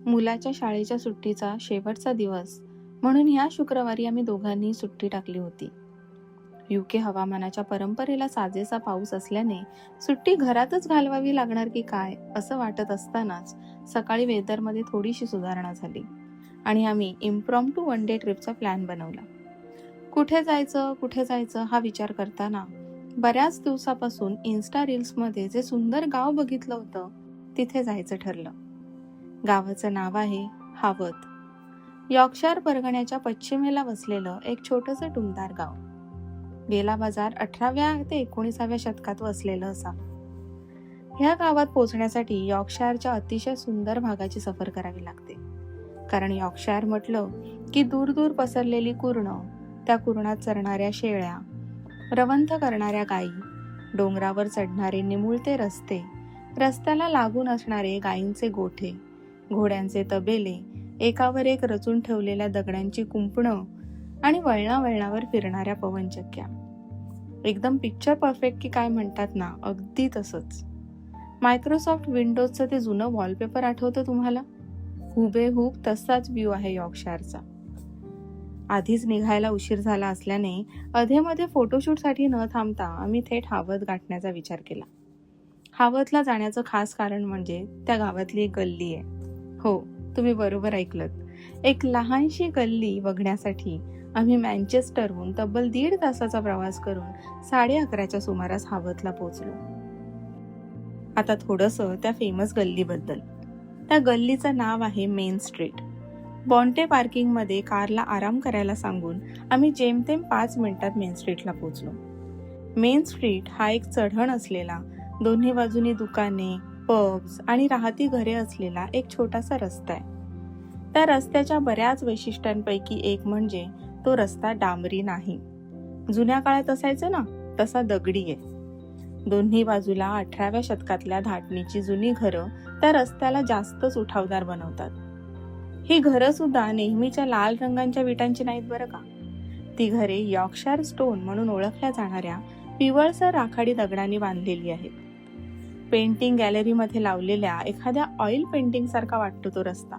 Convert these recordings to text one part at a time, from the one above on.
मुलाच्या शाळेच्या सुट्टीचा शेवटचा दिवस म्हणून ह्या शुक्रवारी आम्ही दोघांनी सुट्टी टाकली होती. UK हवामानाच्या परंपरेला साजेसा पाऊस असल्याने सुट्टी घरातच घालवावी लागणार की काय असं वाटत असतानाच सकाळी वेदरमध्ये थोडीशी सुधारणा झाली आणि आम्ही इम्प्रॉम्प्टू वन डे ट्रिपचा प्लॅन बनवला. कुठे जायचं हा विचार करताना बऱ्याच दिवसापासून इन्स्टा रील्समध्ये जे सुंदर गाव बघितलं होतं तिथे जायचं ठरलं. गावाचं नाव आहे हावत. यॉर्कशायर परगण्याच्या पश्चिमेला वसलेलं एक छोटंसं टुमदार गाव. गेला बाजार 18व्या ते 19व्या शतकात वसलेलं असावं. ह्या गावात पोहोचण्यासाठी यॉर्कशायरच्या अतिशय सुंदर भागाची सफर करावी लागते. कारण यॉर्कशायर म्हटलं की दूर दूर पसरलेली कुर्ण, त्या कुरणात चरणाऱ्या शेळ्या, रवंथ करणाऱ्या गायी, डोंगरावर चढणारे निमुळते रस्ते, रस्त्याला लागून असणारे गायींचे गोठे, घोड्यांचे तबेले, एकावर एक रचून ठेवलेल्या दगडांची कुंपणं आणि वळणावळणावर फिरणाऱ्या पवनचक्क्या. एकदम पिक्चर परफेक्ट की काय म्हणतात ना, अगदी तसंच. मायक्रोसॉफ्ट विंडोजचं ते जुनं वॉलपेपर आठवतं तुम्हाला? हुबेहूब तसाच व्ह्यू आहे यॉर्कशायरचा. आधीच निघायला उशीर झाला असल्याने अधेमध्ये फोटोशूटसाठी न थांबता आम्ही थेट हावत गाठण्याचा विचार केला. हावतला जाण्याचं खास कारण म्हणजे त्या गावातली एक गल्ली आहे. हो, तुम्ही बरोबर ऐकलत. एक लहानशी गल्ली बघण्यासाठी आम्ही मँचेस्टरहून तब्बल 1.5 तासाचा प्रवास करून 11:30च्या सुमारास हावतला पोहोचलो. आता थोडंसं त्या फेमस गल्लीबद्दल. त्या गल्लीचं नाव आहे मेन स्ट्रीट. बॉन्टे पार्किंगमध्ये कारला आराम करायला सांगून आम्ही जेमतेम 5 मिनिटात मेन स्ट्रीटला पोहोचलो. मेन स्ट्रीट हा एक चढण असलेला, दोन्ही बाजूनी दुकाने, पब्स आणि राहती घरे असलेला एक छोटासा रस्ता आहे. त्या रस्त्याच्या बऱ्याच वैशिष्ट्यांपैकी एक म्हणजे तो रस्ता डांबरी नाही. जुन्या काळात असायचं ना तसा दगडी आहे. दोन्ही बाजूला 18व्या शतकातल्या धाटणीची जुनी घरं त्या रस्त्याला जास्तच उठावदार बनवतात. ही घरं सुद्धा नेहमीच्या लाल रंगाच्या विटांची नाहीत बरं का. ती घरे यॉर्कशायर स्टोन म्हणून ओळखल्या जाणाऱ्या पिवळसर राखाडी दगडांनी बांधलेली आहेत. पेंटिंग गॅलरीमध्ये लावलेल्या एखाद्या ऑइल पेंटिंग सारखा वाटतो तो रस्ता.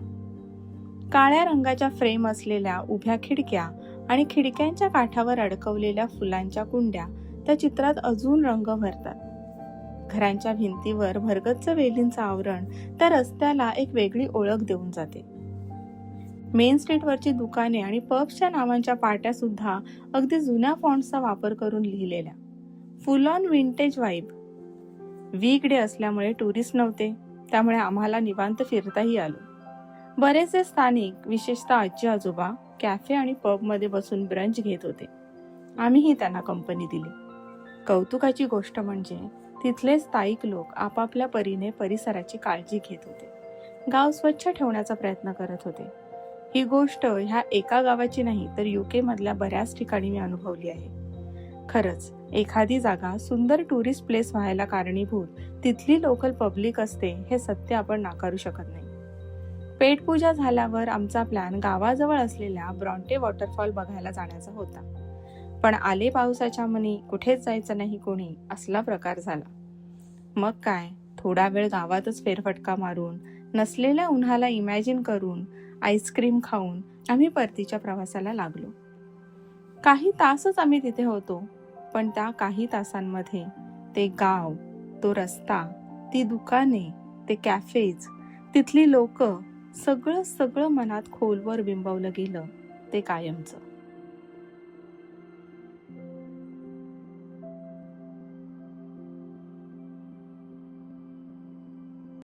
काळ्या रंगाच्या फ्रेम असलेल्या उभ्या खिडक्या आणि खिडक्यांच्या काठावर अडकवलेल्या फुलांच्या कुंड्या त्या चित्रात अजून रंग भरतात. घरांच्या भिंतीवर भरगच्च वेलींचं आवरण त्या रस्त्याला एक वेगळी ओळख देऊन जाते. मेन स्ट्रीटवरची दुकाने आणि पब्सच्या नावांच्या पाट्या सुद्धा अगदी जुन्या फॉन्ट्सचा वापर करून लिहिलेल्या. Full on vintage vibe. Weekday असल्यामुळे टुरिस्ट नव्हते, त्यामुळे आम्हाला निवांत फिरताही आलो. बरेचसे स्थानिक, विशेषतः आजी आजोबा, कॅफे आणि पबमध्ये बसून ब्रंच घेत होते. आम्हीही त्यांना कंपनी दिली. कौतुकाची गोष्ट म्हणजे तिथले स्थायिक लोक आपापल्या परीने परिसराची काळजी घेत होते. गाव स्वच्छ ठेवण्याचा प्रयत्न करत होते. ही गोष्ट ह्या एका गावाची नाही तर UK मधल्या बऱ्याच ठिकाणी मी अनुभवली आहे. खरंच एखादी जागा सुंदर टुरिस्ट प्लेस व्हायला कारणीभूत तिथली लोकल पब्लिक असते हे सत्य आपण नाकारू शकत नाही. पेटपूजा झाल्यावर आमचा प्लॅन गावाजवळ असलेल्या ब्रॉन्टे वॉटरफॉल बघायला जाण्याचा होता. पण आले पावसाच्या मनी कुठेच जायचं नाही कोणी असला प्रकार झाला. मग काय, थोडा वेळ गावातच फेरफटका मारून, नसलेल्या उन्हाला इमॅजिन करून, आईस्क्रीम खाऊन आम्ही परतीच्या प्रवासाला लागलो. काही तासच आम्ही तिथे होतो, पण त्या काही तासांमध्ये ते गाव, तो रस्ता, ती दुकाने, ते कॅफेज, तिथली लोक, सगळं मनात खोलवर बिंबवलं गेलं ते कायमचं.